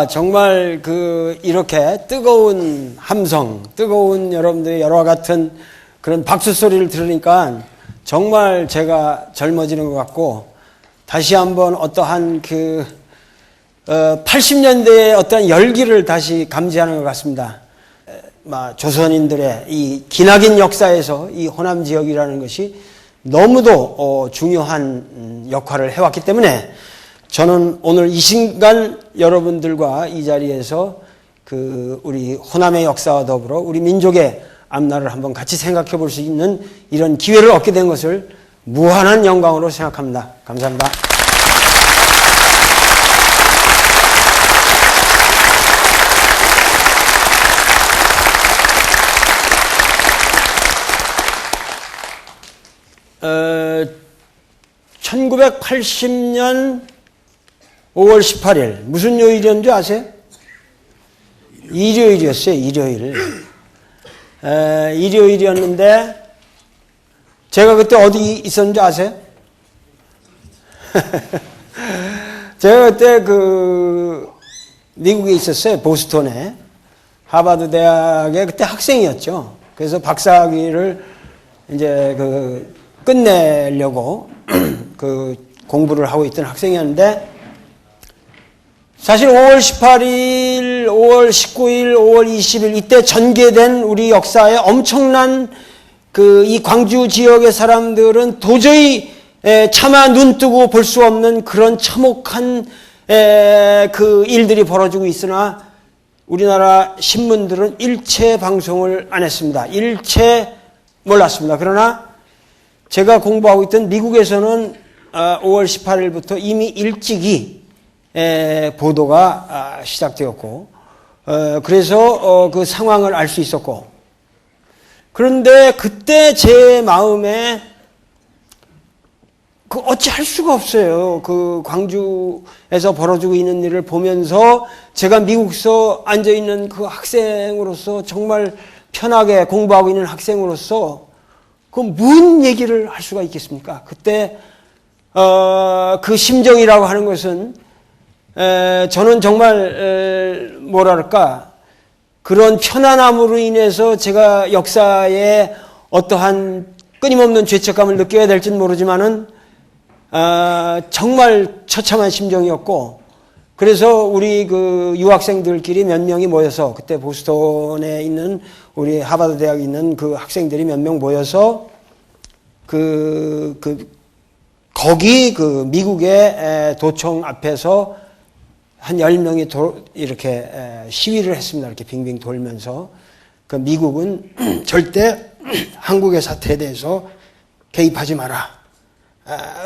정말 이렇게 뜨거운 함성, 뜨거운 여러분들의 여러 같은 그런 박수 소리를 들으니까 정말 제가 젊어지는 것 같고, 다시 한번 어떠한 80년대의 어떠한 열기를 다시 감지하는 것 같습니다. 조선인들의 이 기나긴 역사에서 이 호남 지역이라는 것이 너무도 중요한 역할을 해왔기 때문에 저는 오늘 이 순간 여러분들과 이 자리에서 우리 호남의 역사와 더불어 우리 민족의 앞날을 한번 같이 생각해 볼 수 있는 이런 기회를 얻게 된 것을 무한한 영광으로 생각합니다. 감사합니다. 어, 1980년 5월 18일 무슨 요일이었는지 아세요? 일요일이었어요. 일요일이었는데 제가 그때 어디 있었는지 아세요? 제가 그때 미국에 있었어요. 보스턴에. 하버드 대학에 그때 학생이었죠. 그래서 박사학위를 이제 끝내려고 공부를 하고 있던 학생이었는데, 사실 5월 18일, 5월 19일, 5월 20일 이때 전개된 우리 역사에 엄청난 이 광주 지역의 사람들은 도저히 차마 눈 뜨고 볼 수 없는 그런 참혹한 일들이 벌어지고 있으나 우리나라 신문들은 일체 방송을 안 했습니다. 일체 몰랐습니다. 그러나 제가 공부하고 있던 미국에서는 5월 18일부터 이미 일찍이 보도가 시작되었고, 그래서 그 상황을 알 수 있었고, 그런데 그때 제 마음에 어찌할 수가 없어요. 광주에서 벌어지고 있는 일을 보면서 제가 미국서 앉아있는 학생으로서, 정말 편하게 공부하고 있는 학생으로서 무슨 얘기를 할 수가 있겠습니까? 그때 그 심정이라고 하는 것은 저는 정말 그런 편안함으로 인해서 제가 역사에 어떠한 끊임없는 죄책감을 느껴야 될지는 모르지만은 정말 처참한 심정이었고, 그래서 우리 유학생들끼리 몇 명이 모여서, 그때 보스턴에 있는 우리 하버드 대학에 있는 학생들이 몇 명 모여서 거기 미국의 도청 앞에서 한 10명이 이렇게 시위를 했습니다. 이렇게 빙빙 돌면서 미국은 절대 한국의 사태에 대해서 개입하지 마라.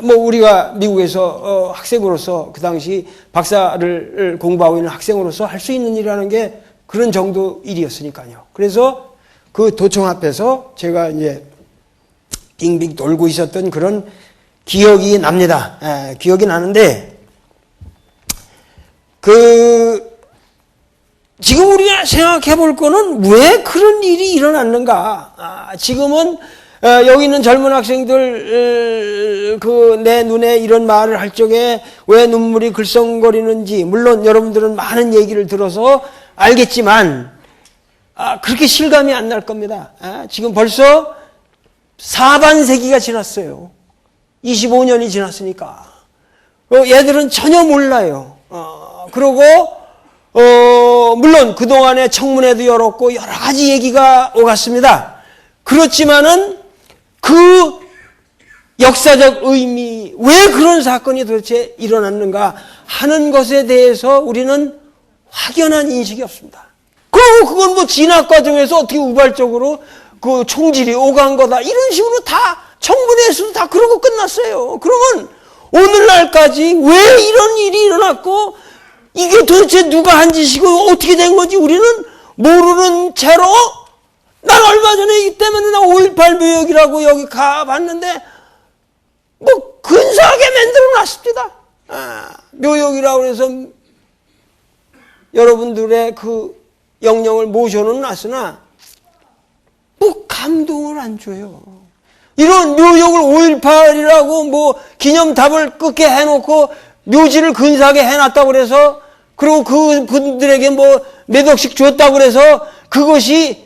우리가 미국에서 학생으로서, 그 당시 박사를 공부하고 있는 학생으로서 할 수 있는 일이라는 게 그런 정도 일이었으니까요. 그래서 그 도청 앞에서 제가 이제 빙빙 돌고 있었던 그런 기억이 납니다. 기억이 나는데, 지금 우리가 생각해 볼 거는 왜 그런 일이 일어났는가. 지금은 여기 있는 젊은 학생들 내 눈에 이런 말을 할 적에 왜 눈물이 글썽거리는지, 물론 여러분들은 많은 얘기를 들어서 알겠지만 그렇게 실감이 안 날 겁니다. 지금 벌써 4반세기가 지났어요. 25년이 지났으니까 얘들은 전혀 몰라요. 그리고 물론 그동안에 청문회도 열었고 여러 가지 얘기가 오갔습니다. 그렇지만은 역사적 의미, 왜 그런 사건이 도대체 일어났는가 하는 것에 대해서 우리는 확연한 인식이 없습니다. 그리고 그건 진학 과정에서 어떻게 우발적으로 총질이 오간 거다, 이런 식으로 다 청문회에서도 다 그러고 끝났어요. 그러면 오늘날까지 왜 이런 일이 일어났고 이게 도대체 누가 한 짓이고 어떻게 된 건지 우리는 모르는 채로, 난 얼마 전에 이 때문에 5.18 묘역이라고 여기 가봤는데 근사하게 만들어 놨습니다. 묘역이라고 해서 여러분들의 영령을 모셔는 놨으나 감동을 안 줘요. 이런 묘역을 5.18이라고 기념탑을 끄게 해놓고 묘지를 근사하게 해놨다고 그래서 그리고 그분들에게 뭐 몇 억씩 줬다고 그래서 그것이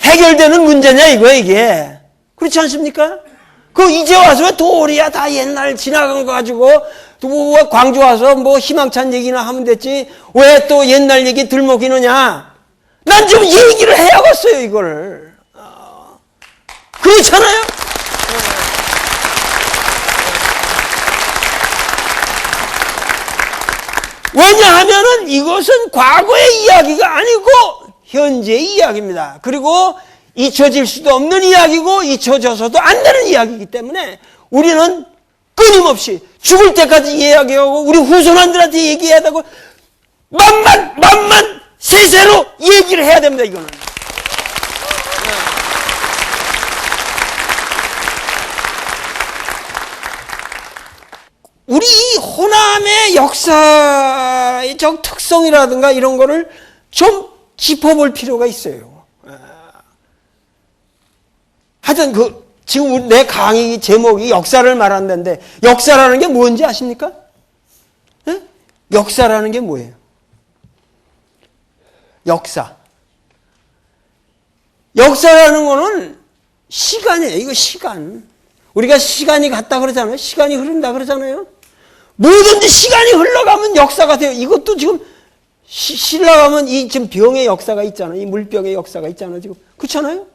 해결되는 문제냐 이거야 이게. 그렇지 않습니까? 그 이제 와서 왜 도리야 다 옛날 지나간 거 가지고 또 광주 와서 뭐 희망찬 얘기나 하면 됐지 왜 또 옛날 얘기 들먹이느냐. 난 좀 얘기를 해야겠어요 이거를. 그렇잖아요. 왜냐하면은 이것은 과거의 이야기가 아니고 현재의 이야기입니다. 그리고 잊혀질 수도 없는 이야기고 잊혀져서도 안 되는 이야기이기 때문에 우리는 끊임없이 죽을 때까지 이야기하고 우리 후손한들한테 얘기해야 되고 만만 세세로 얘기를 해야 됩니다. 이거는. 우리 이 호남의 역사적 특성이라든가 이런 거를 좀 짚어볼 필요가 있어요. 하여튼 지금 내 강의 제목이 역사를 말한다는데 역사라는 게 뭔지 아십니까? 네? 역사라는 게 뭐예요? 역사라는 거는 시간이에요. 이거 시간. 우리가 시간이 갔다 그러잖아요. 시간이 흐른다 그러잖아요. 뭐든지 시간이 흘러가면 역사가 돼요. 이것도 지금 신라가면 이 지금 병의 역사가 있잖아요. 이 물병의 역사가 있잖아요. 지금 그렇잖아요.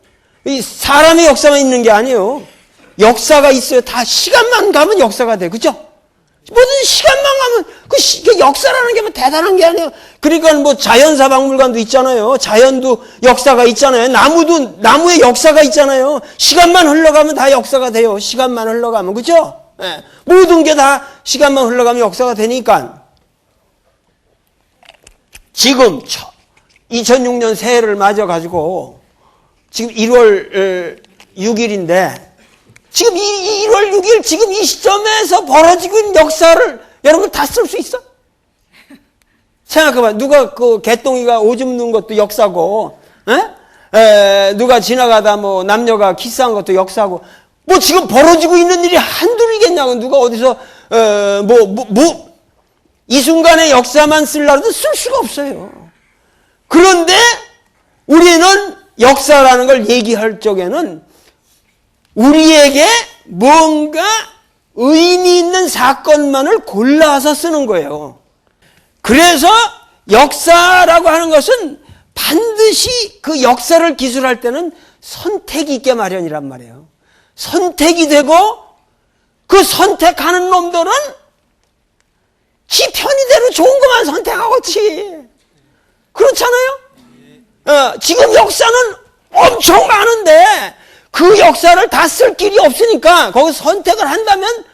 이 사람의 역사만 있는 게 아니에요. 역사가 있어요. 다 시간만 가면 역사가 돼. 그렇죠? 뭐든지 시간만 가면 그 역사라는 게 뭐 대단한 게 아니에요. 그러니까 뭐 자연사 박물관도 있잖아요. 자연도 역사가 있잖아요. 나무의 역사가 있잖아요. 시간만 흘러가면 다 역사가 돼요. 시간만 흘러가면 그렇죠? 네. 모든 게 다 시간만 흘러가면 역사가 되니까 지금 2006년 새해를 맞아가지고 지금 1월 6일인데 지금 1월 6일 지금 이 시점에서 벌어지고 있는 역사를 여러분 다 쓸 수 있어? 생각해봐. 누가 개똥이가 오줌 누는 것도 역사고, 누가 지나가다 뭐 남녀가 키스한 것도 역사고, 뭐 지금 벌어지고 있는 일이 한둘이겠냐고. 누가 어디서 이 순간의 역사만 쓰려도 쓸 수가 없어요. 그런데 우리는 역사라는 걸 얘기할 적에는 우리에게 뭔가 의미 있는 사건만을 골라서 쓰는 거예요. 그래서 역사라고 하는 것은 반드시 그 역사를 기술할 때는 선택이 있게 마련이란 말이에요. 선택이 되고 그 선택하는 놈들은 지 편의대로 좋은 것만 선택하겠지. 그렇잖아요? 지금 역사는 엄청 많은데 그 역사를 다 쓸 길이 없으니까 거기서 선택을 한다면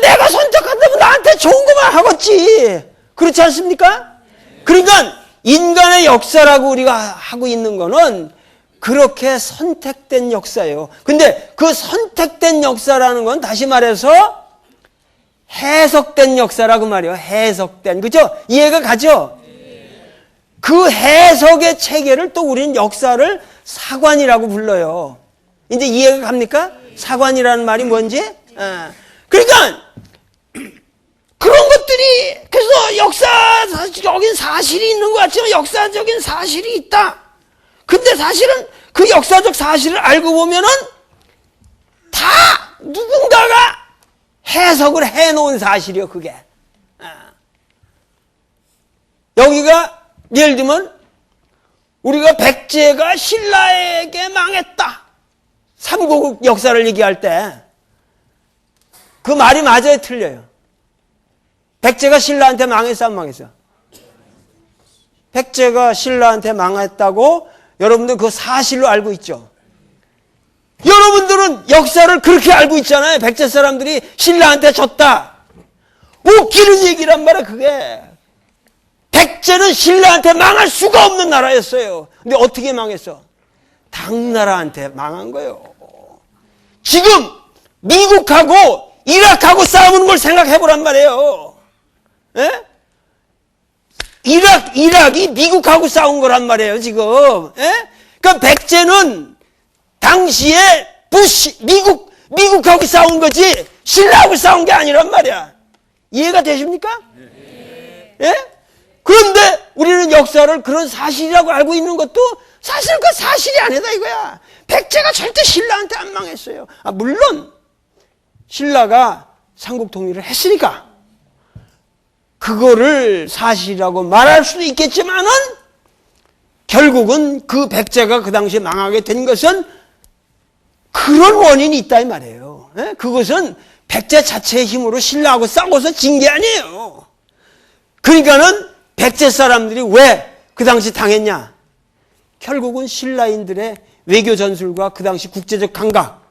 내가 선택한다면 나한테 좋은 것만 하겠지. 그렇지 않습니까? 그러니까 인간의 역사라고 우리가 하고 있는 거는 그렇게 선택된 역사예요. 근데 그 선택된 역사라는 건 다시 말해서 해석된 역사라고 말이에요. 해석된. 그죠? 이해가 가죠? 그 해석의 체계를 또 우리는 역사를 사관이라고 불러요. 이제 이해가 갑니까? 사관이라는 말이 뭔지? 그러니까 그런 것들이 그래서 역사적인 사실이 있는 것 같지만 역사적인 사실이 있다. 근데 사실은 그 역사적 사실을 알고 보면은 다 누군가가 해석을 해놓은 사실이요, 그게. 여기가 예를 들면 우리가 백제가 신라에게 망했다. 삼국 역사를 얘기할 때 그 말이 맞아요, 틀려요? 백제가 신라한테 망했어, 안 망했어? 백제가 신라한테 망했다고 여러분들 그 사실로 알고 있죠? 여러분들은 역사를 그렇게 알고 있잖아요. 백제 사람들이 신라한테 졌다. 웃기는 얘기란 말이야, 그게. 백제는 신라한테 망할 수가 없는 나라였어요. 근데 어떻게 망했어? 당나라한테 망한 거예요. 지금 미국하고 이라크하고 싸우는 걸 생각해보란 말이에요. 예? 이락이 미국하고 싸운 거란 말이에요, 지금. 예? 그러니까 백제는 당시에 미국하고 싸운 거지, 신라하고 싸운 게 아니란 말이야. 이해가 되십니까? 예? 그런데 우리는 역사를 그런 사실이라고 알고 있는 것도 사실 그 사실이 아니다 이거야. 백제가 절대 신라한테 안 망했어요. 물론 신라가 삼국 통일을 했으니까 그거를 사실이라고 말할 수도 있겠지만은 결국은 그 백제가 그 당시에 망하게 된 것은 그런 원인이 있다 이 말이에요. 그것은 백제 자체의 힘으로 신라하고 싸워서 진 게 아니에요. 그러니까는 백제 사람들이 왜 그 당시 당했냐? 결국은 신라인들의 외교 전술과 그 당시 국제적 감각,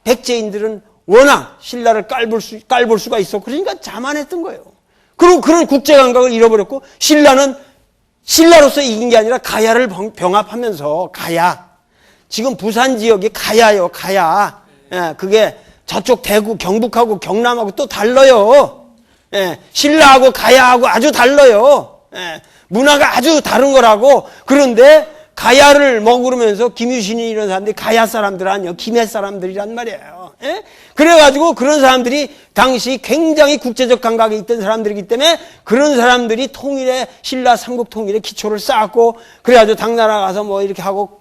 백제인들은 워낙 신라를 깔볼 수가 있어. 그러니까 자만했던 거예요. 그리고 그런 국제 감각을 잃어버렸고, 신라는 신라로서 이긴 게 아니라 가야를 병합하면서, 가야. 지금 부산 지역이 가야요, 가야. 예, 그게 저쪽 대구, 경북하고 경남하고 또 달라요. 예, 신라하고 가야하고 아주 달라요. 예, 문화가 아주 다른 거라고. 그런데 가야를 먹으면서 김유신이 이런 사람들이 가야 사람들 아니요, 김해 사람들이란 말이에요. 예? 그래가지고 그런 사람들이 당시 굉장히 국제적 감각이 있던 사람들이기 때문에 그런 사람들이 통일에, 신라 삼국 통일에 기초를 쌓았고, 그래가지고 당나라 가서 뭐 이렇게 하고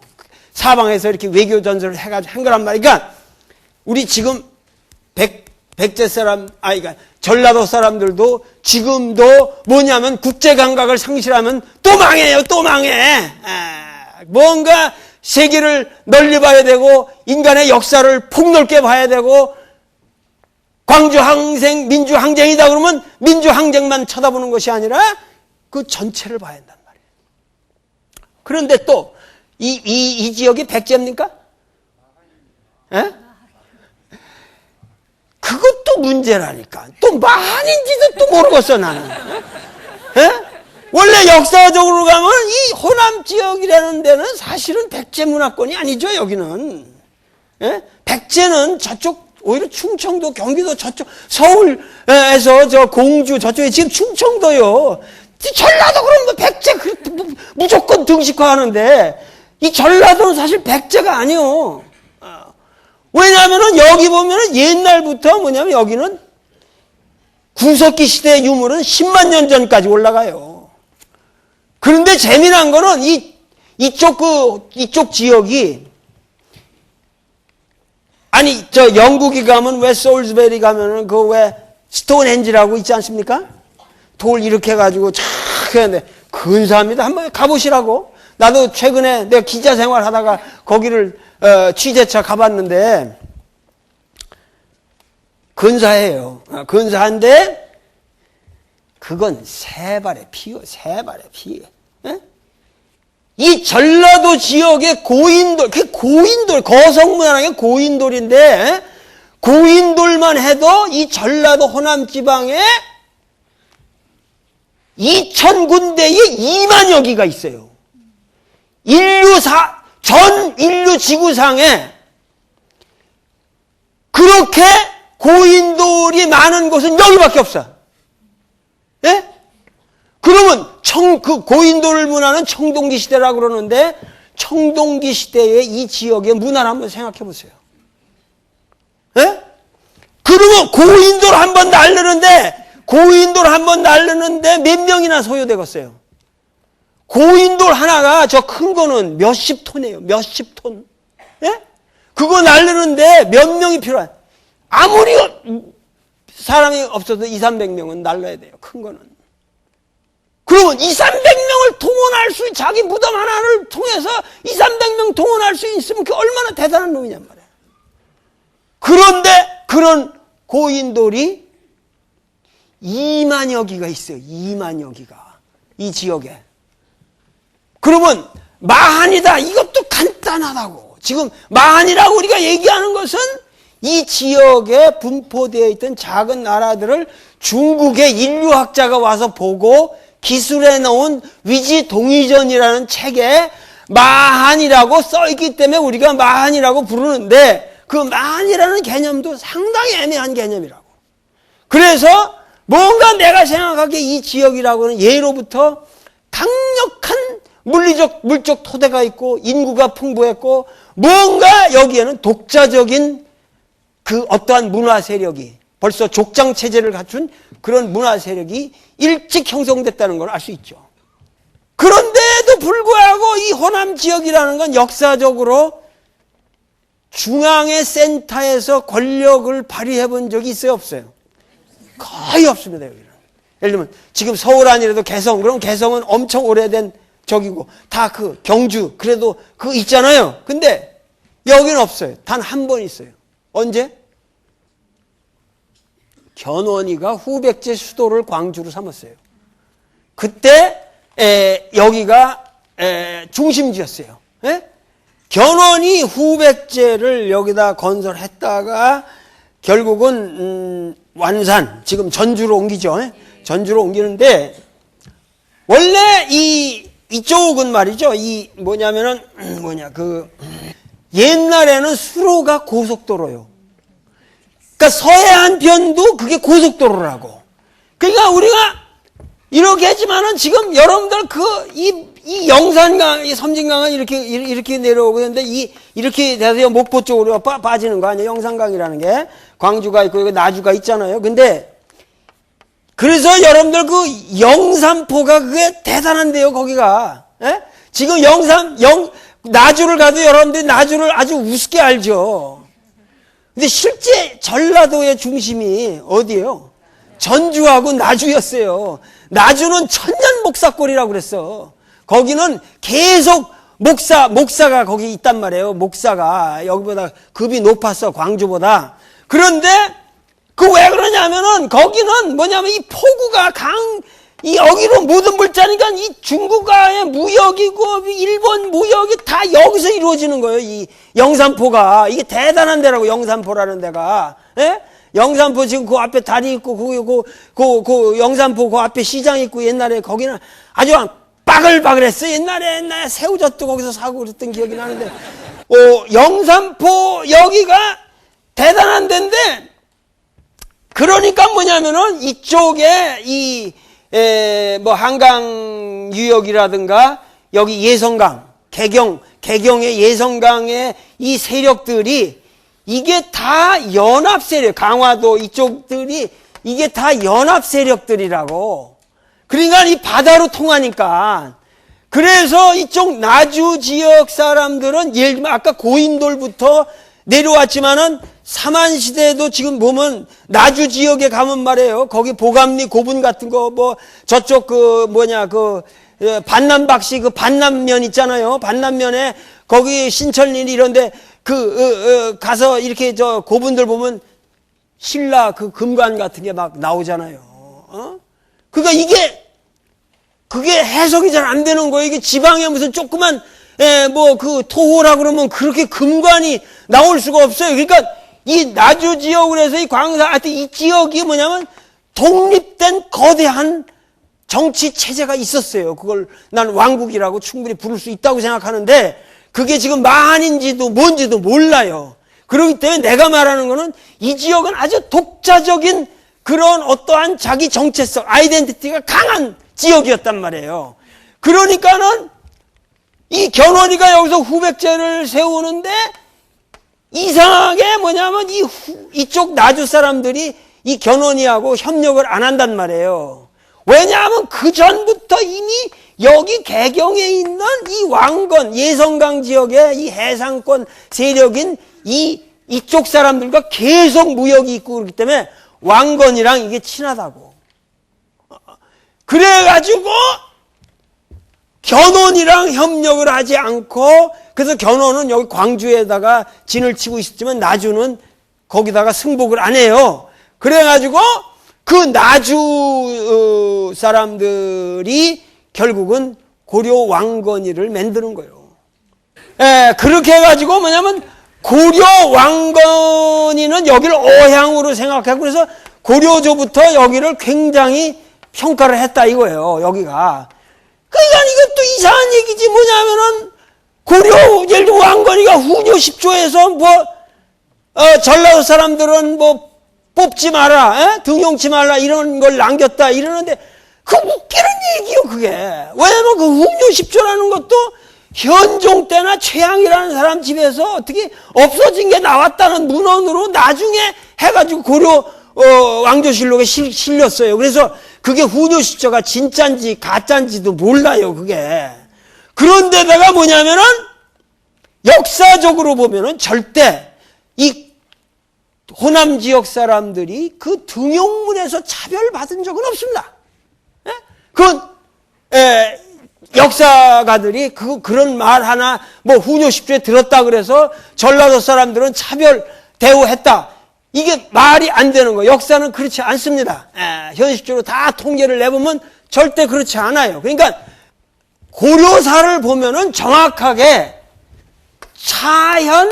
사방에서 이렇게 외교 전술을 해가지고 한 거란 말이야. 그러니까 우리 지금 백제 사람, 그러니까 전라도 사람들도 지금도 뭐냐면 국제 감각을 상실하면 또 망해요, 또 망해. 뭔가 세계를 널리 봐야 되고, 인간의 역사를 폭넓게 봐야 되고, 광주항쟁, 민주항쟁이다 그러면 민주항쟁만 쳐다보는 것이 아니라 그 전체를 봐야 한단 말이에요. 그런데 또, 이 지역이 백제입니까? 예? 그것도 문제라니까. 또 마한인지도 또 모르겠어, 나는. 예? 원래 역사적으로 가면 이 호남 지역이라는 데는 사실은 백제 문화권이 아니죠, 여기는. 예? 백제는 저쪽, 오히려 충청도, 경기도 저쪽, 서울에서 저 공주 저쪽에 지금 충청도요. 전라도 그러면 뭐 백제 무조건 등식화하는데, 이 전라도는 사실 백제가 아니요. 왜냐하면은 여기 보면은 옛날부터 뭐냐면 여기는 구석기 시대의 유물은 10만 년 전까지 올라가요. 그런데 재미난 거는 이쪽 지역이, 아니, 저 영국에 가면 왜 솔즈베리 가면은 그 왜 스톤헨지라고 있지 않습니까? 돌 이렇게 해가지고 쫙 했는데 근사합니다. 한번 가보시라고. 나도 최근에 내가 기자 생활 하다가 거기를 취재차 가봤는데 근사해요. 근사한데 그건 세발의 피요, 세발의 피. 예? 이 전라도 지역의 고인돌, 그 고인돌, 거성문화라는 게 고인돌인데, 예? 고인돌만 해도 이 전라도 호남 지방에 2,000군데에 2만여 기가 있어요. 전 인류 지구상에 그렇게 고인돌이 많은 곳은 여기밖에 없어. 예? 그러면 그 고인돌 문화는 청동기 시대라고 그러는데, 청동기 시대의 이 지역의 문화를 한번 생각해 보세요. 예? 그러면 고인돌 한번 날르는데 몇 명이나 소요되겠어요? 고인돌 하나가 저 큰 거는 몇십 톤이에요. 몇십 톤. 예? 그거 날르는데 몇 명이 필요한. 아무리 사람이 없어도 200~300명은 날라야 돼요. 큰 거는. 그러면 200~300명을 동원할 수, 자기 무덤 하나를 통해서 200~300명 동원할 수 있으면 그게 얼마나 대단한 놈이냔 말이에요. 그런데 그런 고인돌이 2만여 기가 있어요. 2만여 기가. 이 지역에. 그러면 마한이다. 이것도 간단하다고. 지금 마한이라고 우리가 얘기하는 것은 이 지역에 분포되어 있던 작은 나라들을 중국의 인류학자가 와서 보고 기술해 놓은 위지동의전이라는 책에 마한이라고 써있기 때문에 우리가 마한이라고 부르는데, 그 마한이라는 개념도 상당히 애매한 개념이라고. 그래서 뭔가 내가 생각하기에 이 지역이라고는 예로부터 강력한 물적 토대가 있고 인구가 풍부했고, 뭔가 여기에는 독자적인 그 어떠한 문화 세력이 벌써 족장 체제를 갖춘 그런 문화 세력이 일찍 형성됐다는 걸 알 수 있죠. 그런데도 불구하고 이 호남 지역이라는 건 역사적으로 중앙의 센터에서 권력을 발휘해 본 적이 있어요, 없어요? 거의 없습니다, 여기는. 예를 들면 지금 서울 아니라도 개성, 그럼 개성은 엄청 오래된 적이고 다 그 경주 그래도 그거 있잖아요. 근데 여기는 없어요. 단 한 번 있어요. 언제? 견훤이가 후백제 수도를 광주로 삼았어요. 그때 여기가 중심지였어요. 예? 견훤이 후백제를 여기다 건설했다가 결국은 완산, 지금 전주로 옮기죠. 예? 전주로 옮기는데 원래 이쪽은 말이죠. 옛날에는 수로가 고속도로요. 그러니까 서해안편도 그게 고속도로라고. 그러니까 우리가 이렇게 했지만은 지금 여러분들 이 영산강, 이 섬진강은 이렇게 내려오고 있는데 이렇게 돼서 목포 쪽으로 빠지는 거 아니에요? 영산강이라는 게. 광주가 있고 나주가 있잖아요. 근데 그래서 여러분들 그 영산포가 그게 대단한데요, 거기가. 예? 지금 나주를 가도 여러분들이 나주를 아주 우습게 알죠. 근데 실제 전라도의 중심이 어디예요? 전주하고 나주였어요. 나주는 천년 목사골이라고 그랬어. 거기는 계속 목사가 거기 있단 말이에요. 목사가 여기보다 급이 높았어, 광주보다. 그런데 그 왜 그러냐면은 거기는 뭐냐면 이 포구가 여기로 모든 물자니까 이 중국과의 무역이고 일본 무역이 다 여기서 이루어지는 거예요. 이 영산포가. 이게 대단한 데라고, 영산포라는 데가. 예? 영산포 지금 그 앞에 다리 있고, 그 영산포 그 앞에 시장 있고, 옛날에 거기는 아주 바글바글했어. 옛날에 새우젓도 거기서 사고 그랬던 기억이 나는데, 영산포 여기가 대단한 데인데, 그러니까 뭐냐면은 이쪽에 한강 유역이라든가 여기 예성강, 개경의 예성강의 이 세력들이 이게 다 연합 세력, 강화도 이쪽들이 이게 다 연합 세력들이라고. 그러니까 이 바다로 통하니까. 그래서 이쪽 나주 지역 사람들은 예를 들면 아까 고인돌부터 내려왔지만은 삼한시대에도 지금 보면 나주 지역에 가면 말이에요. 거기 보감리 고분 같은 거 저쪽 반남박씨 반남면 있잖아요. 반남면에 거기 신천리 이런데 가서 이렇게 고분들 보면 신라 금관 같은 게 막 나오잖아요. 그러니까 그게 해석이 잘 안 되는 거예요. 이게 지방에 무슨 조그만 토호라 그러면 그렇게 금관이 나올 수가 없어요. 그러니까 이 나주 지역으로 해서 이 광사, 하여튼 이 지역이 뭐냐면 독립된 거대한 정치 체제가 있었어요. 그걸 난 왕국이라고 충분히 부를 수 있다고 생각하는데 그게 지금 만인지도 뭔지도 몰라요. 그렇기 때문에 내가 말하는 거는 이 지역은 아주 독자적인 그런 어떠한 자기 정체성, 아이덴티티가 강한 지역이었단 말이에요. 그러니까는 이 견훤이가 여기서 후백제를 세우는데 이상하게 뭐냐면 이쪽 나주 사람들이 이 견훤이하고 협력을 안 한단 말이에요. 왜냐하면 그 전부터 이미 여기 개경에 있는 이 왕건, 예성강 지역의 이 해상권 세력인 이쪽 사람들과 계속 무역이 있고 그렇기 때문에 왕건이랑 이게 친하다고. 그래가지고 견훤이랑 협력을 하지 않고 그래서 견훤은 여기 광주에다가 진을 치고 있었지만 나주는 거기다가 승복을 안 해요. 그래가지고 그 나주 사람들이 결국은 고려 왕건이를 만드는 거예요. 그렇게 해가지고 뭐냐면 고려 왕건이는 여기를 어향으로 생각하고 그래서 고려조부터 여기를 굉장히 평가를 했다 이거예요. 여기가. 그러니까 이것도 이상한 얘기지. 뭐냐면은 예를 들어 왕건이가 후조 10조에서 전라도 사람들은 뽑지 마라, 등용치 말라 이런 걸 남겼다 이러는데 그 웃기는 얘기요 그게. 왜냐면 그 후조 10조라는 것도 현종 때나 최양이라는 사람 집에서 어떻게 없어진 게 나왔다는 문헌으로 나중에 해가지고 고려 왕조실록에 실렸어요. 그래서 그게 후뇨시조가 진짠지 가짠지도 몰라요, 그게. 그런데다가 뭐냐면은 역사적으로 보면은 절대 이 호남 지역 사람들이 그 등용문에서 차별받은 적은 없습니다. 예? 그건 역사가들이 그런 말 하나 뭐 후뇨십조에 들었다 그래서 전라도 사람들은 차별 대우했다. 이게 말이 안 되는 거예요. 역사는 그렇지 않습니다. 현실적으로 다 통계를 내보면 절대 그렇지 않아요. 그러니까 고려사를 보면은 정확하게 차현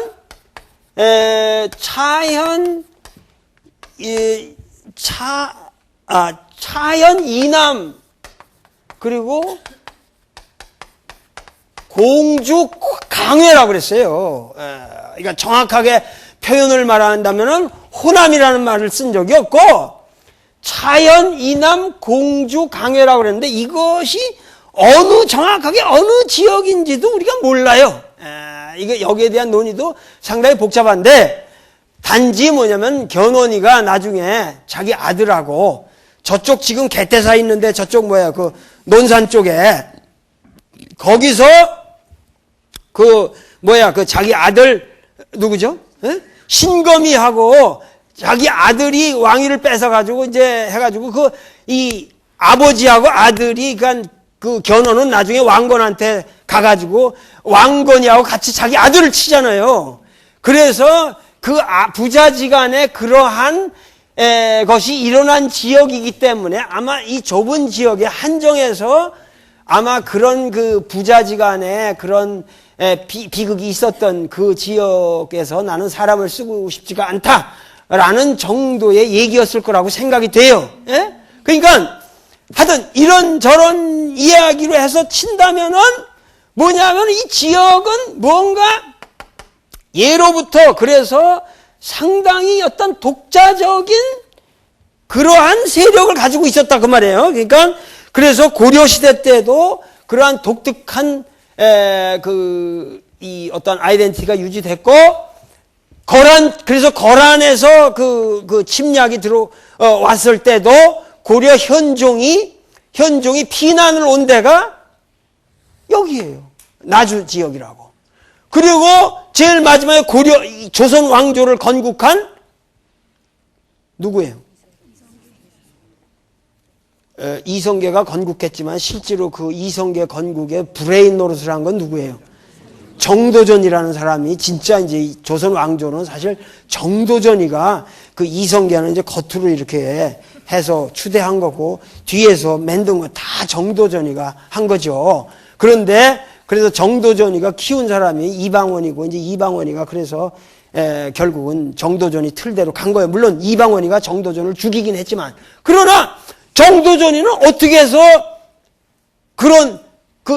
이남 그리고 공주 강회라고 그랬어요. 그러니까 정확하게 표현을 말한다면은 호남이라는 말을 쓴 적이 없고 차현 이남 공주 강회라고 그랬는데 이것이 정확하게 어느 지역인지도 우리가 몰라요. 이게 여기에 대한 논의도 상당히 복잡한데 단지 뭐냐면 견훤이가 나중에 자기 아들하고 저쪽 지금 개태사 있는데 저쪽 그 논산 쪽에 거기서 그 자기 아들 누구죠? 신검이하고 자기 아들이 왕위를 뺏어가지고 이제 해가지고 이 아버지하고 아들이 그 견훤은 나중에 왕건한테 가가지고 왕건이하고 같이 자기 아들을 치잖아요. 그래서 그 부자지간에 그러한 것이 일어난 지역이기 때문에 아마 이 좁은 지역에 한정해서 아마 그런 그 부자지간에 그런 비극이 있었던 그 지역에서 나는 사람을 쓰고 싶지가 않다라는 정도의 얘기였을 거라고 생각이 돼요. 예? 그러니까 하여튼 이런저런 이야기로 해서 친다면은 뭐냐면 이 지역은 뭔가 예로부터 그래서 상당히 어떤 독자적인 그러한 세력을 가지고 있었다 그 말이에요. 그러니까 그래서 고려시대 때도 그러한 독특한 이 어떤 아이덴티티가 유지됐고 그래서 거란에서 그 침략이 들어왔을 때도 고려 현종이 피난을 온 데가 여기에요. 나주 지역이라고. 그리고 제일 마지막에 조선 왕조를 건국한 누구예요? 이성계가 건국했지만 실제로 그 이성계 건국에 브레인 노릇을 한 건 누구예요? 정도전이라는 사람이 진짜 이제 조선 왕조는 사실 정도전이가 그 이성계는 이제 겉으로 이렇게 해서 추대한 거고 뒤에서 만든 거 다 정도전이가 한 거죠. 그런데 그래서 정도전이가 키운 사람이 이방원이고 이제 이방원이가 그래서 결국은 정도전이 틀대로 간 거예요. 물론 이방원이가 정도전을 죽이긴 했지만 그러나 정도전이는 어떻게 해서 그런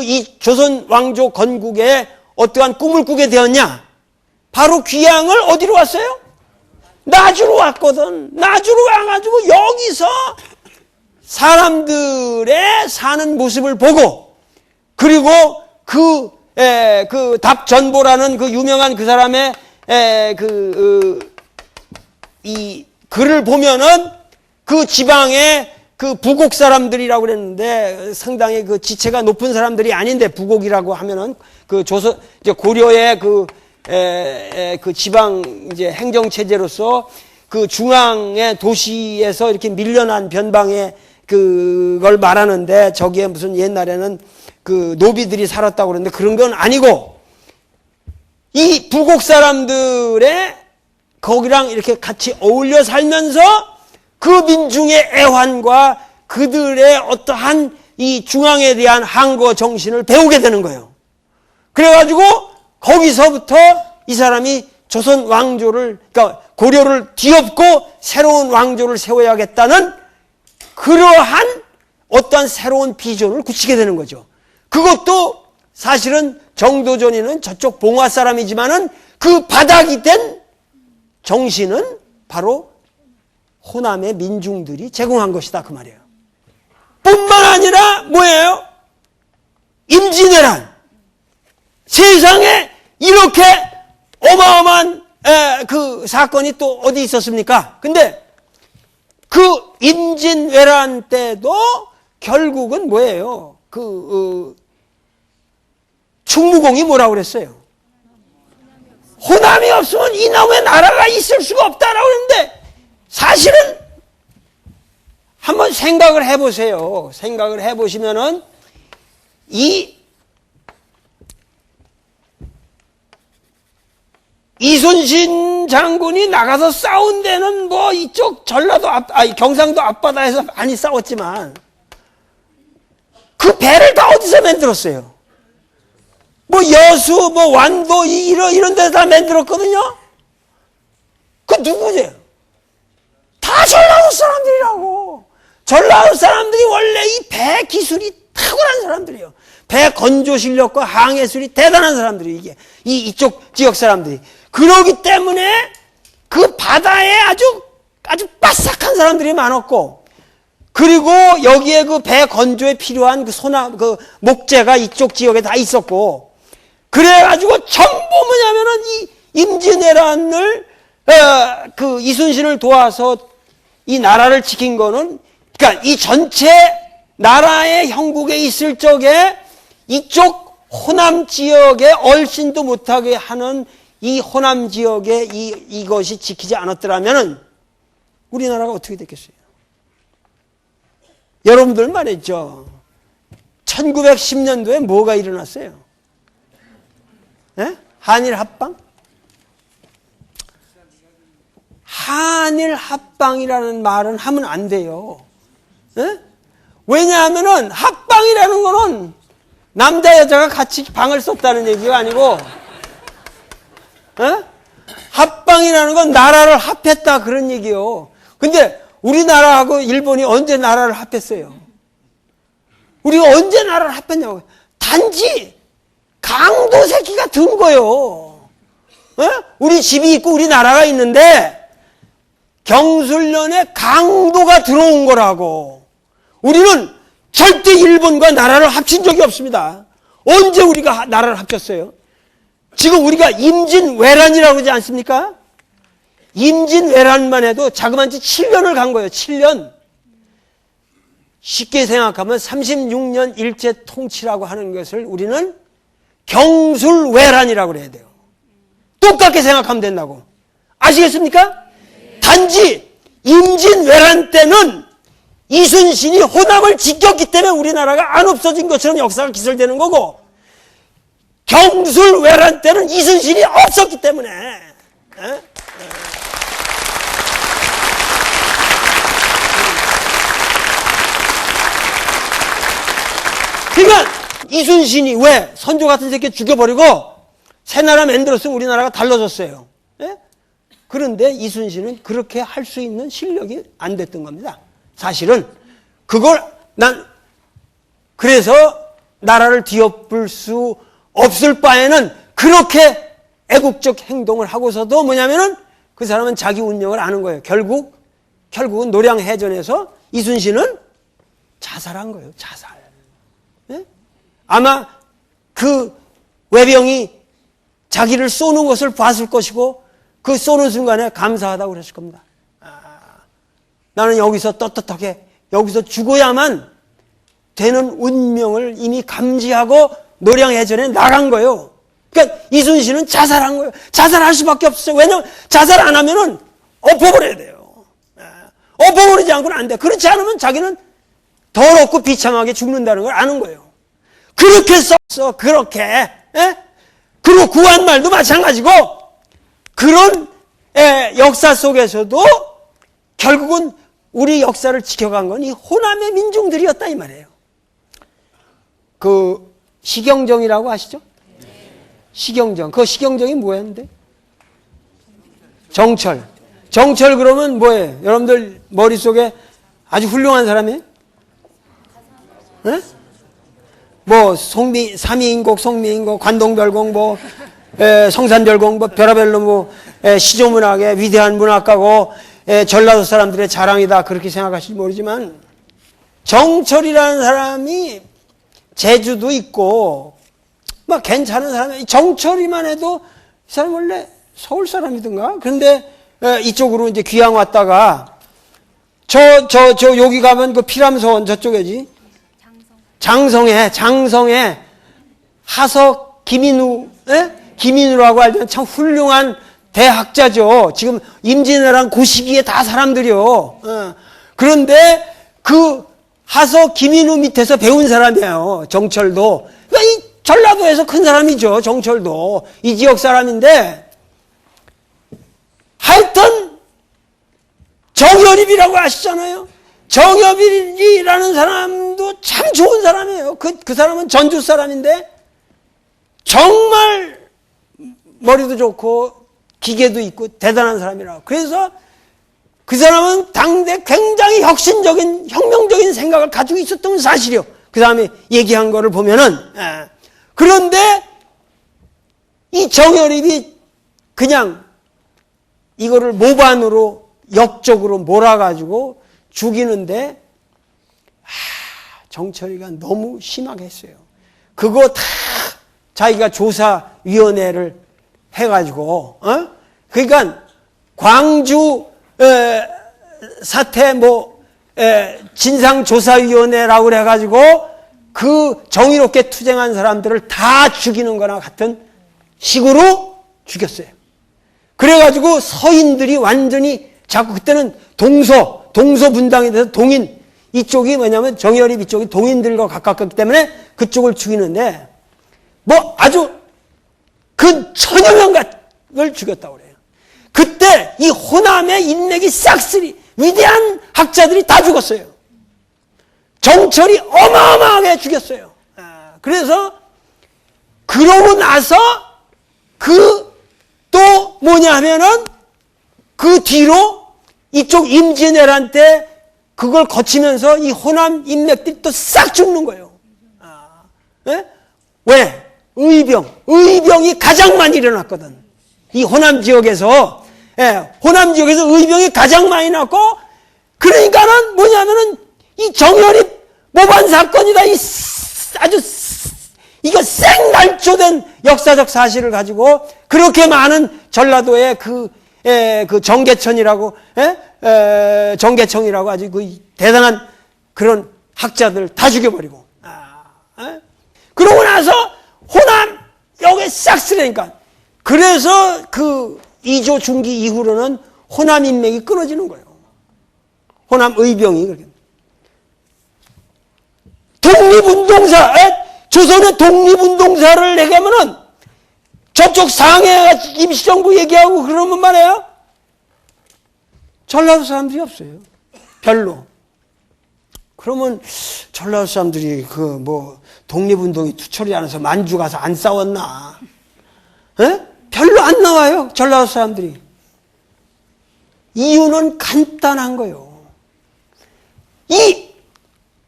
이 조선 왕조 건국에 어떠한 꿈을 꾸게 되었냐? 바로 귀향을 어디로 왔어요? 나주로 왔거든. 나주로 와가지고 여기서 사람들의 사는 모습을 보고 그리고 그 답전보라는 그 유명한 그 사람의 이 글을 보면은 그 지방에 그 부곡 사람들이라고 그랬는데 상당히 그 지체가 높은 사람들이 아닌데 부곡이라고 하면은 그 고려의 그 지방 이제 행정 체제로서 그 중앙의 도시에서 이렇게 밀려난 변방의 그걸 말하는데 저기에 무슨 옛날에는 그 노비들이 살았다고 그러는데 그런 건 아니고 이 부곡 사람들의 거기랑 이렇게 같이 어울려 살면서 그 민중의 애환과 그들의 어떠한 이 중앙에 대한 항거 정신을 배우게 되는 거예요. 그래가지고 거기서부터 이 사람이 조선 왕조를, 그러니까 고려를 뒤엎고 새로운 왕조를 세워야겠다는 그러한 어떠한 새로운 비전을 굳히게 되는 거죠. 그것도 사실은 정도전이는 저쪽 봉화 사람이지만은 그 바닥이 된 정신은 바로 호남의 민중들이 제공한 것이다 그 말이에요. 뿐만 아니라 뭐예요? 임진왜란. 세상에 이렇게 어마어마한 그 사건이 또 어디 있었습니까? 근데 그 임진왜란 때도 결국은 뭐예요? 충무공이 뭐라고 그랬어요? 호남이 없으면 이놈의 나라가 있을 수가 없다라고 그랬는데, 사실은 한번 생각을 해보세요. 생각을 해보시면은 이순신 장군이 나가서 싸운 데는 뭐 이쪽 전라도 경상도 앞바다에서 많이 싸웠지만 그 배를 다 어디서 만들었어요? 뭐 여수, 뭐 완도 이런 데서 다 만들었거든요. 그 누구세요? 다 전라도 사람들이라고. 전라도 사람들이 원래 이 배 기술이 탁월한 사람들이에요. 배 건조 실력과 항해술이 대단한 사람들이 이게 이쪽 지역 사람들이. 그러기 때문에 그 바다에 아주 빠삭한 사람들이 많았고, 그리고 여기에 그 배 건조에 필요한 그 그 목재가 이쪽 지역에 다 있었고, 그래가지고 전부 뭐냐면은 이 임진왜란을 그 이순신을 도와서 이 나라를 지킨 거는, 그러니까 이 전체 나라의 형국에 있을 적에 이쪽 호남 지역에 얼씬도 못하게 하는 이 호남 지역에 이것이 지키지 않았더라면은 우리나라가 어떻게 됐겠어요? 여러분들 말했죠. 1910년도에 뭐가 일어났어요? 네? 한일 합방? 한일 합방이라는 말은 하면 안 돼요. 네? 왜냐하면은 합방이라는 거는 남자 여자가 같이 방을 썼다는 얘기가 아니고, 네? 합방이라는 건 나라를 합했다 그런 얘기요. 근데 우리나라하고 일본이 언제 나라를 합했어요? 우리가 언제 나라를 합했냐고. 단지 강도 새끼가 든 거요. 네? 우리 집이 있고 우리 나라가 있는데 경술련에 강도가 들어온 거라고. 우리는 절대 일본과 나라를 합친 적이 없습니다. 언제 우리가 나라를 합쳤어요? 지금 우리가 임진왜란이라고 그러지 않습니까? 임진왜란만 해도 자그만치 7년을 간 거예요. 7년. 쉽게 생각하면 36년 일제 통치라고 하는 것을 우리는 경술왜란이라고 그래야 돼요. 똑같게 생각하면 된다고. 아시겠습니까? 단지 임진왜란 때는 이순신이 호남을 지켰기 때문에 우리나라가 안 없어진 것처럼 역사가 기술되는 거고, 경술왜란 때는 이순신이 없었기 때문에. 그러니까 이순신이 왜 선조 같은 새끼 죽여버리고 새 나라 만들었으면 우리나라가 달라졌어요. 예? 그런데 이순신은 그렇게 할 수 있는 실력이 안 됐던 겁니다. 사실은 그걸 그래서 나라를 뒤엎을 수 없을 바에는 그렇게 애국적 행동을 하고서도 뭐냐면은 그 사람은 자기 운명을 아는 거예요. 결국은 노량해전에서 이순신은 자살한 거예요. 자살. 예? 아마 그 외병이 자기를 쏘는 것을 봤을 것이고 그 쏘는 순간에 감사하다고 그랬을 겁니다. 나는 여기서 떳떳하게 여기서 죽어야만 되는 운명을 이미 감지하고 노량해전에 나간 거예요. 그러니까 이순신은 자살한 거예요. 자살할 수밖에 없어요. 왜냐하면 자살 안 하면은 엎어버려야 돼요. 엎어버리지 않고는 안 돼. 그렇지 않으면 자기는 더럽고 비참하게 죽는다는 걸 아는 거예요. 그렇게 썼어. 그렇게. 에? 그리고 구한말도 마찬가지고 그런 역사 속에서도 결국은 우리 역사를 지켜간 건 이 호남의 민중들이었다 이 말이에요. 그 시경정이라고 아시죠? 시경정. 그 시경정이 뭐였는데? 정철. 정철 그러면 뭐예요? 여러분들 머릿속에 아주 훌륭한 사람이에요? 네? 뭐 삼위인곡, 송미인곡, 관동별곡, 뭐 성산별곡, 뭐 별하별로 뭐 시조문학의 위대한 문학가고 전라도 사람들의 자랑이다 그렇게 생각하실지 모르지만 정철이라는 사람이 제주도 있고 막 괜찮은 사람이 정철이만 해도 이 사람 원래 서울 사람이든가 그런데 이쪽으로 이제 귀양 왔다가 여기 가면 그 피람서원 저쪽이지. 장성에 하석 김인우라고 알면 참 훌륭한 대학자죠. 지금 임진왜란 그 시기에 다 사람들이요. 그런데 그 하석 김인우 밑에서 배운 사람이에요. 정철도. 그러니까 이 전라도에서 큰 사람이죠. 정철도. 이 지역 사람인데 하여튼 정여립이라고 아시잖아요. 정여립이라는 사람도 참 좋은 사람이에요. 그 사람은 전주 사람인데 정말 머리도 좋고 기계도 있고 대단한 사람이라고. 그래서 그 사람은 당대 굉장히 혁명적인 생각을 가지고 있었던 사실이요. 그 다음에 얘기한 거를 보면은. 그런데 이 정여립이 그냥 이거를 모반으로 역적으로 몰아가지고 죽이는데 정철이가 너무 심하게 했어요. 그거 다 자기가 조사위원회를 해가지고 그러니까 광주 사태 진상조사위원회라고 그래가지고 그 정의롭게 투쟁한 사람들을 다 죽이는 거나 같은 식으로 죽였어요. 그래가지고 서인들이 완전히 자꾸 그때는 동서분당이 돼서 동인 이쪽이 뭐냐면 정여립 이쪽이 동인들과 가깝기 때문에 그쪽을 죽이는데 아주 그 1000여 명을 죽였다고 그래요. 그때 이 호남의 인맥이 싹쓸이 위대한 학자들이 다 죽었어요. 정철이 어마어마하게 죽였어요. 그래서 그러고 나서 또 뭐냐 하면은 그 뒤로 이쪽 임진왜란 때 그걸 거치면서 이 호남 인맥들이 또 싹 죽는 거예요. 왜? 의병이 가장 많이 일어났거든. 이 호남 지역에서 의병이 가장 많이 났고, 그러니까는 뭐냐면은 이 정여립 모반 사건이다. 이거 생날조된 역사적 사실을 가지고 그렇게 많은 전라도의 그 정계천이라고, 정계청이라고 아주 그 대단한 그런 학자들 다 죽여버리고. 그러고 나서 호남 여기 싹 쓰니까. 그래서 그 2조 중기 이후로는 호남 인맥이 끊어지는 거예요. 호남 의병이 그렇게. 조선의 독립운동사를 내가면은 저쪽 상해가 임시정부 얘기하고 그러면 말이에요. 전라도 사람들이 없어요. 별로. 그러면 전라도 사람들이 독립운동이 투철이 않아서 만주 가서 안 싸웠나? 별로 안 나와요. 전라도 사람들이. 이유는 간단한 거예요. 이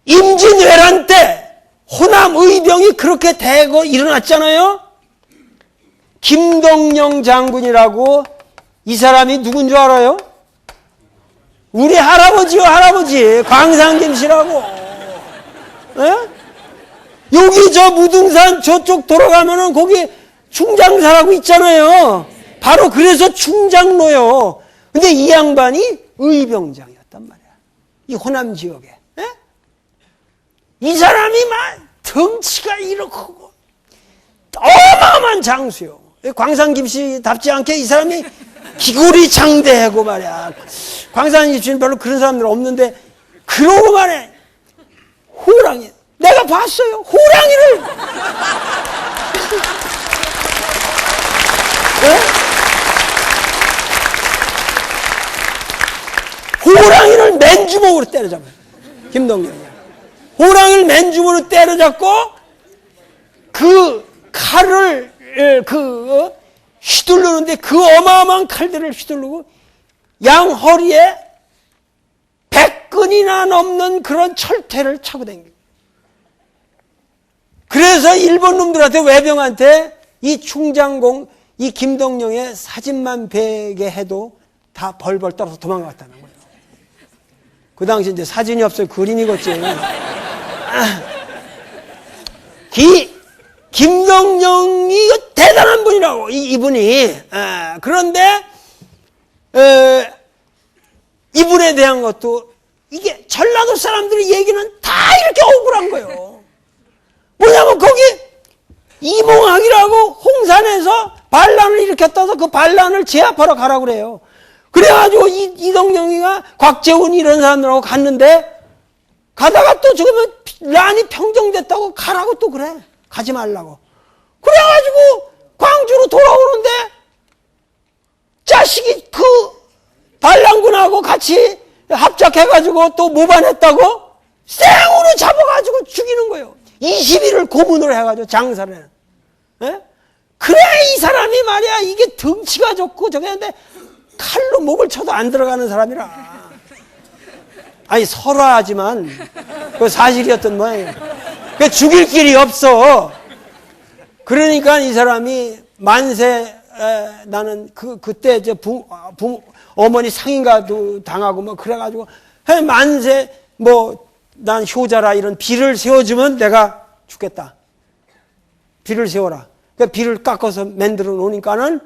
임진왜란 때 호남 의병이 그렇게 대거 일어났잖아요. 김동영 장군이라고, 이 사람이 누군 줄 알아요? 우리 할아버지요, 할아버지. 광산김 씨라고. 여기 저 무등산 저쪽 돌아가면은 거기 충장사라고 있잖아요. 바로 그래서 충장로요. 근데 이 양반이 의병장이었단 말이야. 이 호남 지역에. 이 사람이 막 덩치가 이렇게 크고 어마어마한 장수요. 광산김 씨답지 않게 이 사람이 기골이 장대하고 말이야. 광산김 씨는 별로 그런 사람들 없는데, 그러고 말해. 호랑이. 내가 봤어요. 호랑이를. 호랑이를 맨주먹으로 때려잡아요. 김동영이. 호랑이를 맨주먹으로 때려잡고 그 칼을 휘두르는데 그 어마어마한 칼들을 휘두르고 양 허리에 100근이나 넘는 그런 철퇴를 차고 다니고. 그래서 일본 놈들한테 외병한테 이 충장공 이 김동영의 사진만 베게 해도 다 벌벌 떨어서 도망갔다는 거예요. 그 당시 이제 사진이 없어요. 그림이겠지. 김동영이 대단한 분이라고, 이분이. 그런데, 이분에 대한 것도 이 전라도 사람들의 얘기는 다 이렇게 억울한 거예요. 뭐냐면 거기 이몽학이라고 홍산에서 반란을 일으켰다서 그 반란을 제압하러 가라고 그래요. 그래가지고 이동영이가 곽재훈이 이런 사람들하고 갔는데 가다가 또 지금은 란이 평정됐다고 가라고 또 그래. 가지 말라고. 그래가지고 광주로 돌아오는데 자식이 그 반란군하고 같이 합작해가지고 또 모반했다고 생으로 잡아가지고 죽이는 거예요. 20일을 고문을 해가지고 장사를. 예? 그래 이 사람이 말이야 이게 덩치가 좋고 저게 했는데 칼로 목을 쳐도 안 들어가는 사람이라. 아니 설화하지만 그 사실이었던 모양이에요. 그 죽일 길이 없어. 그러니까 이 사람이 만세 나는 그때 이제 어머니 상인가도 당하고 뭐 그래가지고 만세 뭐 난 효자라 이런 비를 세워주면 내가 죽겠다. 비를 세워라. 그러니까 비를 깎아서 만들어 놓으니까는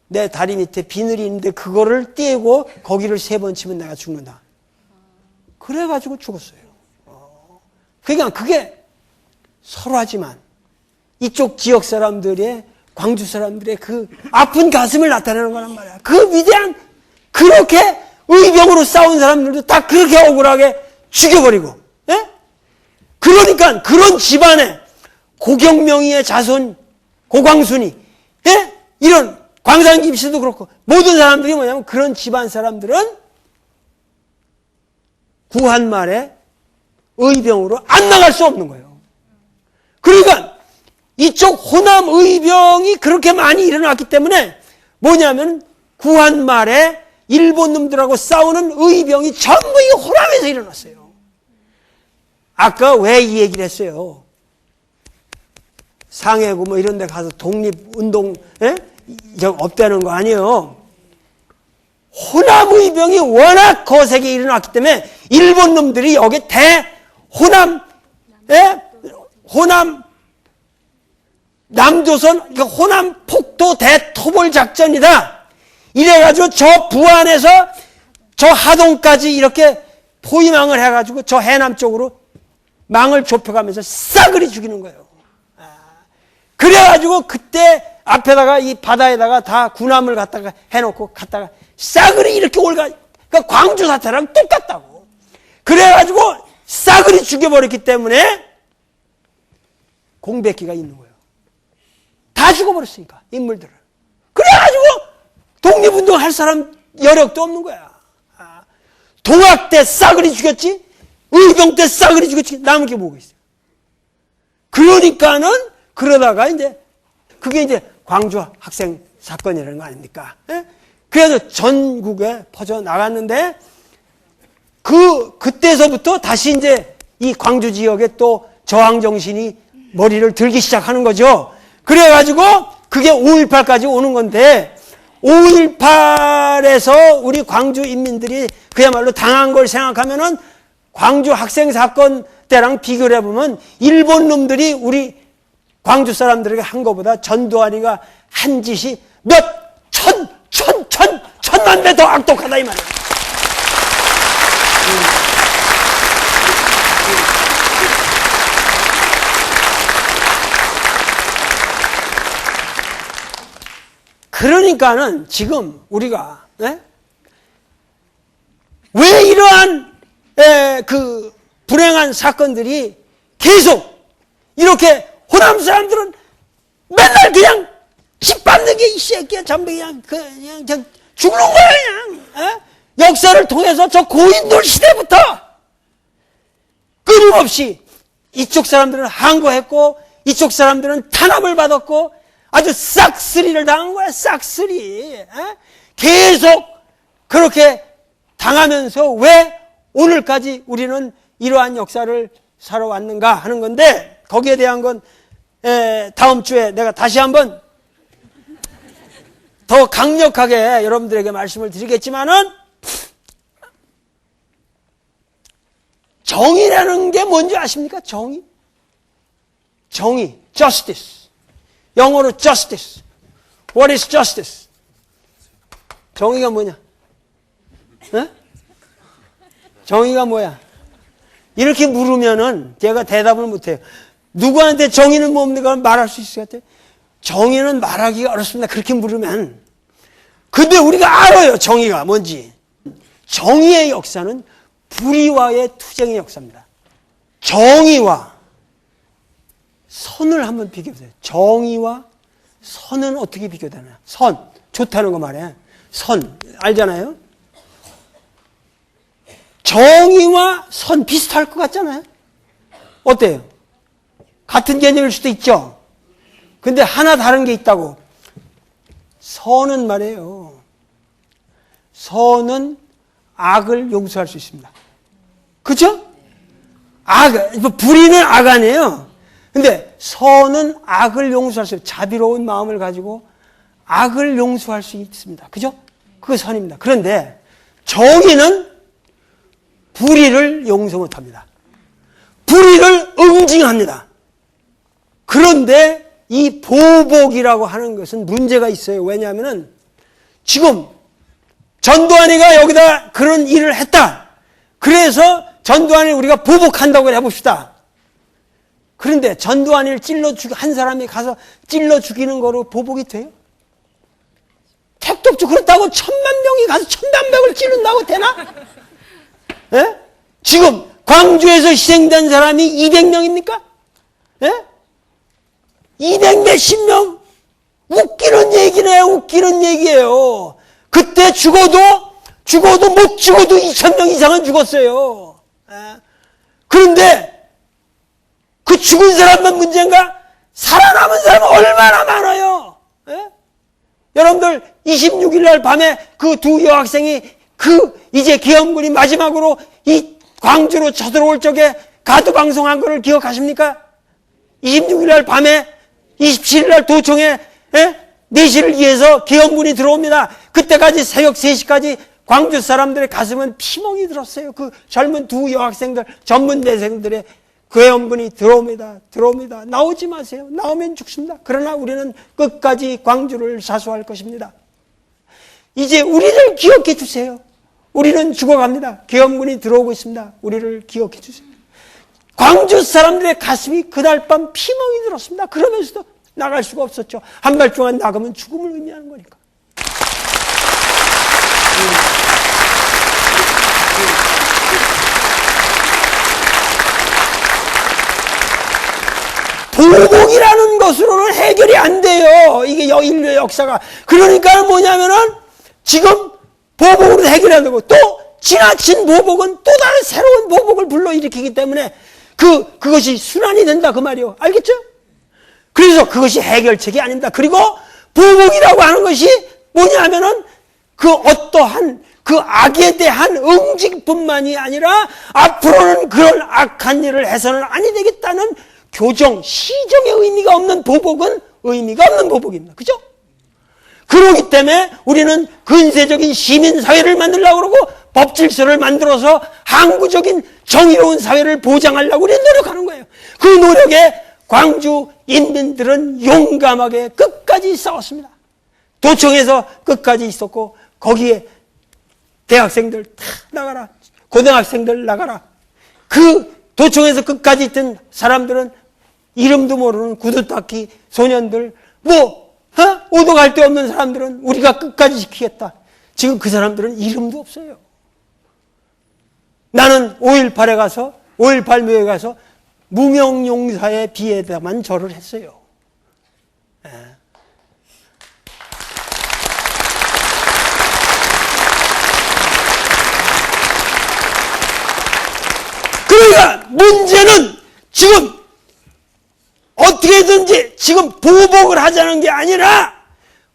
내 다리 밑에 비늘이 있는데 그거를 떼고 거기를 3번 치면 내가 죽는다. 그래가지고 죽었어요. 그러니까 그게 설화지만 이쪽 지역 사람들의 광주 사람들의 그 아픈 가슴을 나타내는 거란 말이야. 그 위대한 그렇게 의병으로 싸운 사람들도 다 그렇게 억울하게 죽여버리고, 예? 그러니까 그런 집안에 고경명이의 자손 고광순이, 예? 이런 광산김 씨도 그렇고 모든 사람들이 뭐냐면 그런 집안 사람들은 구한 말에 의병으로 안 나갈 수 없는 거예요. 그러니까 이쪽 호남 의병이 그렇게 많이 일어났기 때문에 뭐냐면 구한 말에 일본 놈들하고 싸우는 의병이 전부 이 호남에서 일어났어요. 아까 왜 이 얘기를 했어요? 상해고 뭐 이런 데 가서 독립운동 없다는 거 아니에요. 호남 의병이 워낙 거세게 일어났기 때문에 일본 놈들이 여기 호남 남조선 그러니까 호남 폭도 대토벌 작전이다. 이래가지고 저 부안에서 저 하동까지 이렇게 포위망을 해가지고 저 해남 쪽으로 망을 좁혀가면서 싸그리 죽이는 거예요. 그래가지고 그때 앞에다가 이 바다에다가 다 군함을 갖다가 해놓고 갔다가 싸그리 이렇게 그러니까 광주 사태랑 똑같다고. 그래가지고 싸그리 죽여버렸기 때문에 공백기가 있는 거예요. 다 죽어버렸으니까 인물들을. 그래가지고 독립운동 할 사람 여력도 없는 거야. 동학 때 싸그리 죽였지, 의병 때 싸그리 죽였지, 남은 게 뭐가 있어요. 그러니까는 그러다가 이제 그게 이제 광주 학생 사건이라는 거 아닙니까? 예? 그래서 전국에 퍼져 나갔는데 그때서부터 다시 이제 이 광주 지역에 또 저항 정신이 머리를 들기 시작하는 거죠. 그래가지고 그게 5.18까지 오는 건데 5.18에서 우리 광주 인민들이 그야말로 당한 걸 생각하면은 광주 학생 사건 때랑 비교를 해보면 일본 놈들이 우리 광주 사람들에게 한 것보다 전두환이가 한 짓이 천만 배 더 악독하다 이 말이야. 그러니까는 지금 우리가 왜 이러한 그 불행한 사건들이 계속 이렇게 호남 사람들은 맨날 그냥 짓밟는 게 이 새끼야 전부 그냥 죽는 거야 그냥. 역사를 통해서 저 고인돌 시대부터 끊임없이 이쪽 사람들은 항거했고 이쪽 사람들은 탄압을 받았고 아주 싹쓸이를 당한 거야. 싹쓸이. 계속 그렇게 당하면서 왜 오늘까지 우리는 이러한 역사를 살아왔는가 하는 건데 거기에 대한 건 다음 주에 내가 다시 한번 더 강력하게 여러분들에게 말씀을 드리겠지만은 정의라는 게 뭔지 아십니까? 정의, justice. 영어로 justice. What is justice? 정의가 뭐냐? 정의가 뭐야? 이렇게 물으면은 제가 대답을 못해요. 누구한테 정의는 뭡니까? 말할 수 있을 것 같아요. 정의는 말하기가 어렵습니다. 그렇게 물으면. 근데 우리가 알아요. 정의가 뭔지. 정의의 역사는 불의와의 투쟁의 역사입니다. 정의와 선을 한번 비교해보세요. 정의와 선은 어떻게 비교되나요? 선, 좋다는 거 말이에요. 선, 알잖아요? 정의와 선 비슷할 것 같잖아요? 어때요? 같은 개념일 수도 있죠? 근데 하나 다른 게 있다고. 선은 말이에요. 선은 악을 용서할 수 있습니다. 그죠? 불의는 악 아니에요. 근데 선은 악을 용서할 수 있어요. 자비로운 마음을 가지고 악을 용서할 수 있습니다. 그죠? 그게 선입니다. 그런데 정의는 불의를 용서 못합니다. 불의를 응징합니다. 그런데 이 보복이라고 하는 것은 문제가 있어요. 왜냐하면 지금 전두환이가 여기다 그런 일을 했다. 그래서 전두환이 우리가 보복한다고 해봅시다. 그런데 전두환이를 한 사람이 가서 찔러 죽이는 거로 보복이 돼요? 택도 없죠. 그렇다고 1000만 명이 가서 1000단백을 찌른다고 되나? 예? 지금 광주에서 희생된 사람이 200명입니까? 예? 200 몇십 명? 웃기는 얘기네요. 웃기는 얘기예요. 그때 죽어도 못 죽어도 2000명 이상은 죽었어요. 예? 그런데 그 죽은 사람만 문제인가? 살아남은 사람은 얼마나 많아요. 예? 여러분들 26일 날 밤에 그 두 여학생이 이제 계엄군이 마지막으로 이 광주로 쳐들어올 적에 가두 방송한 거를 기억하십니까? 26일 날 밤에 27일 날 도청에 4시를 위해서 계엄군이 들어옵니다. 그때까지 새벽 3시까지 광주 사람들의 가슴은 피멍이 들었어요. 그 젊은 두 여학생들, 전문대생들의 계엄군이 들어옵니다. 나오지 마세요. 나오면 죽습니다. 그러나 우리는 끝까지 광주를 사수할 것입니다. 이제 우리를 기억해 주세요. 우리는 죽어갑니다. 계엄군이 들어오고 있습니다. 우리를 기억해 주세요. 광주 사람들의 가슴이 그날 밤 피멍이 들었습니다. 그러면서도 나갈 수가 없었죠. 한 발 동안 나가면 죽음을 의미하는 거니까. 보복이라는 것으로는 해결이 안 돼요. 이게 인류의 역사가. 그러니까 뭐냐면은 지금 보복으로 해결이 안 되고 또 지나친 보복은 또 다른 새로운 보복을 불러일으키기 때문에 그것이 순환이 된다 그 말이요. 알겠죠? 그래서 그것이 해결책이 아닙니다. 그리고 보복이라고 하는 것이 뭐냐면은 그 어떠한 그 악에 대한 응징뿐만이 아니라 앞으로는 그런 악한 일을 해서는 아니 되겠다는 교정, 시정의 의미가 없는 보복은 의미가 없는 보복입니다. 그죠? 그러기 때문에 우리는 근세적인 시민사회를 만들려고 그러고 법질서를 만들어서 항구적인 정의로운 사회를 보장하려고 우리는 노력하는 거예요. 그 노력에 광주 인민들은 용감하게 끝까지 싸웠습니다. 도청에서 끝까지 있었고 거기에 대학생들 다 나가라. 고등학생들 나가라. 그 도청에서 끝까지 있던 사람들은 이름도 모르는 구두닦이 소년들 오도 갈 데 없는 사람들은 우리가 끝까지 지키겠다. 지금 그 사람들은 이름도 없어요. 나는 5.18 묘에 가서 무명용사의 비에다만 절을 했어요. 예. 그러니까 문제는 지금 어떻게든지 지금 보복을 하자는 게 아니라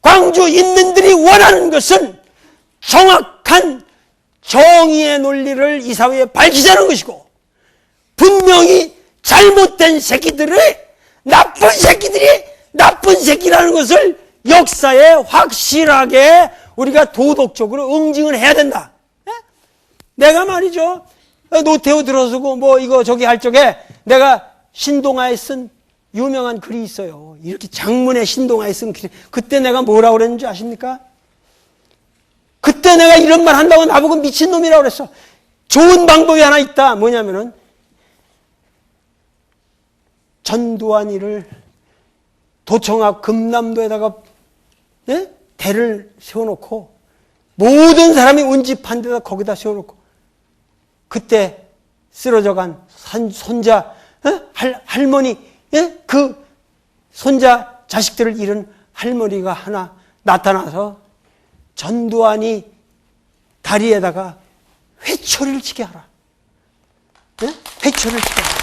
광주 인민들이 원하는 것은 정확한 정의의 논리를 이 사회에 밝히자는 것이고 분명히 잘못된 새끼들이 나쁜 새끼라는 것을 역사에 확실하게 우리가 도덕적으로 응징을 해야 된다. 내가 말이죠. 노태우 들어서고 이거 저기 할 적에 내가 신동아에 쓴 유명한 글이 있어요. 이렇게 장문에 신동아에 쓴 글. 그때 내가 뭐라고 그랬는지 아십니까? 그때 내가 이런 말 한다고 나보고 미친놈이라고 그랬어. 좋은 방법이 하나 있다. 뭐냐면은 전두환이를 도청 앞 금남도에다가 대를 세워놓고 모든 사람이 운집한 데다 거기다 세워놓고 그때 쓰러져간 손자 할머니 그 손자 자식들을 잃은 할머니가 하나 나타나서 전두환이 다리에다가 회초리를 치게 하라. 회초리를 치게 하라.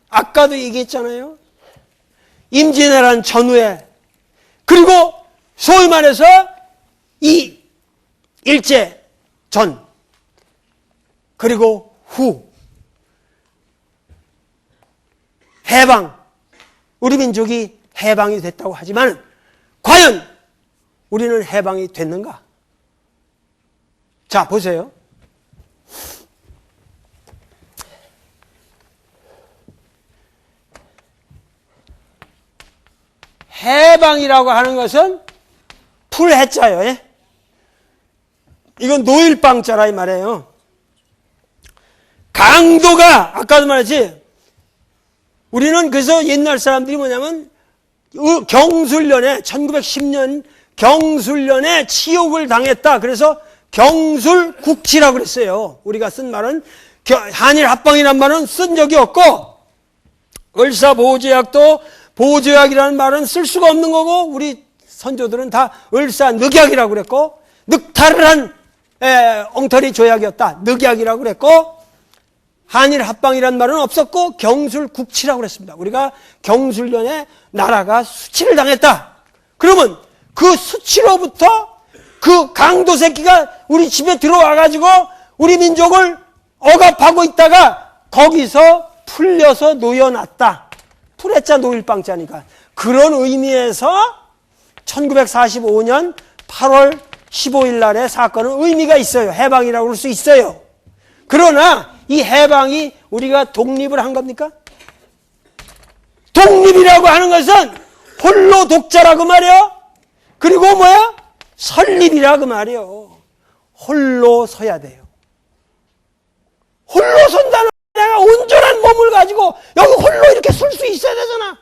아까도 얘기했잖아요. 임진왜란 전후에 그리고 소위 말해서 이 일제 전 그리고 후 해방 우리 민족이 해방이 됐다고 하지만 과연 우리는 해방이 됐는가? 자 보세요. 해방이라고 하는 것은 풀해자요. 예? 이건 노일방자라 이 말이에요. 강도가 아까도 말했지. 우리는 그래서 옛날 사람들이 뭐냐면 경술련에 1910년 경술련에 치욕을 당했다. 그래서 경술국치라고 그랬어요. 우리가 쓴 말은 한일합방이라는 말은 쓴 적이 없고 을사보호제약도 보호제약이라는 말은 쓸 수가 없는 거고 우리 선조들은 다 을사늑약이라고 그랬고 늑탈을 한 엉터리 조약이었다. 늑약이라고 그랬고 한일합방이라는 말은 없었고 경술국치라고 그랬습니다. 우리가 경술련에 나라가 수치를 당했다. 그러면 그 수치로부터 그 강도 새끼가 우리 집에 들어와가지고 우리 민족을 억압하고 있다가 거기서 풀려서 놓여놨다. 풀했자 노일방자니까. 그런 의미에서 1945년 8월 15일 날의 사건은 의미가 있어요. 해방이라고 할 수 있어요. 그러나 이 해방이 우리가 독립을 한 겁니까? 독립이라고 하는 것은 홀로 독자라고 말이요. 그리고 뭐야? 설립이라고 말이요. 홀로 서야 돼요. 홀로 선다는 내가 온전한 몸을 가지고 여기 홀로 이렇게 설 수 있어야 되잖아.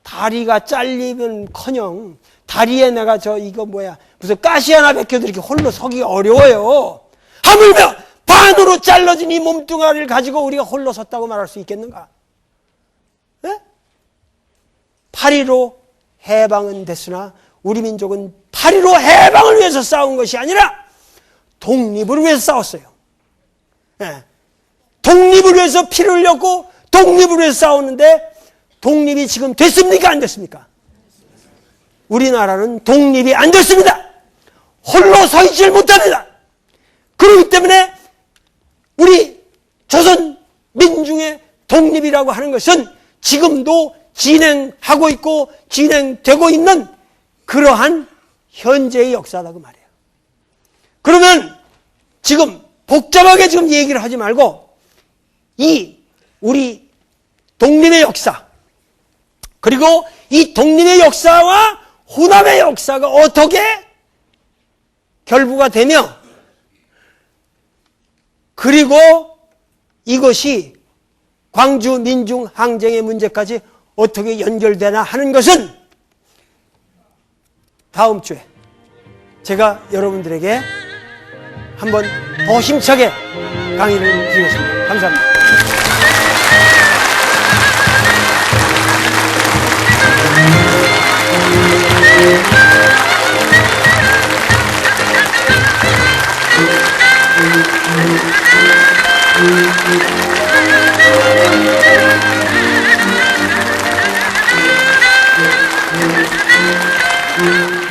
다리가 잘리면커녕 다리에 내가 이거 뭐야 무슨 가시 하나 벗겨도 이렇게 홀로 서기가 어려워요. 하물며 반으로 잘라진 이 몸뚱아리를 가지고 우리가 홀로 섰다고 말할 수 있겠는가? 네? 8.15 해방은 됐으나 우리 민족은 8.15 해방을 위해서 싸운 것이 아니라 독립을 위해서 싸웠어요. 네. 독립을 위해서 피를 흘렸고 독립을 위해서 싸웠는데 독립이 지금 됐습니까? 안 됐습니까? 우리나라는 독립이 안 됐습니다. 홀로 서 있질 못합니다. 그렇기 때문에 우리 조선 민중의 독립이라고 하는 것은 지금도 진행하고 있고 진행되고 있는 그러한 현재의 역사라고 말이에요. 그러면 지금 복잡하게 지금 얘기를 하지 말고 이 우리 독립의 역사 그리고 이 독립의 역사와 호남의 역사가 어떻게 결부가 되며 그리고 이것이 광주 민중 항쟁의 문제까지 어떻게 연결되나 하는 것은 다음 주에 제가 여러분들에게 한번 더 힘차게 강의를 드리겠습니다. 감사합니다. Thank you.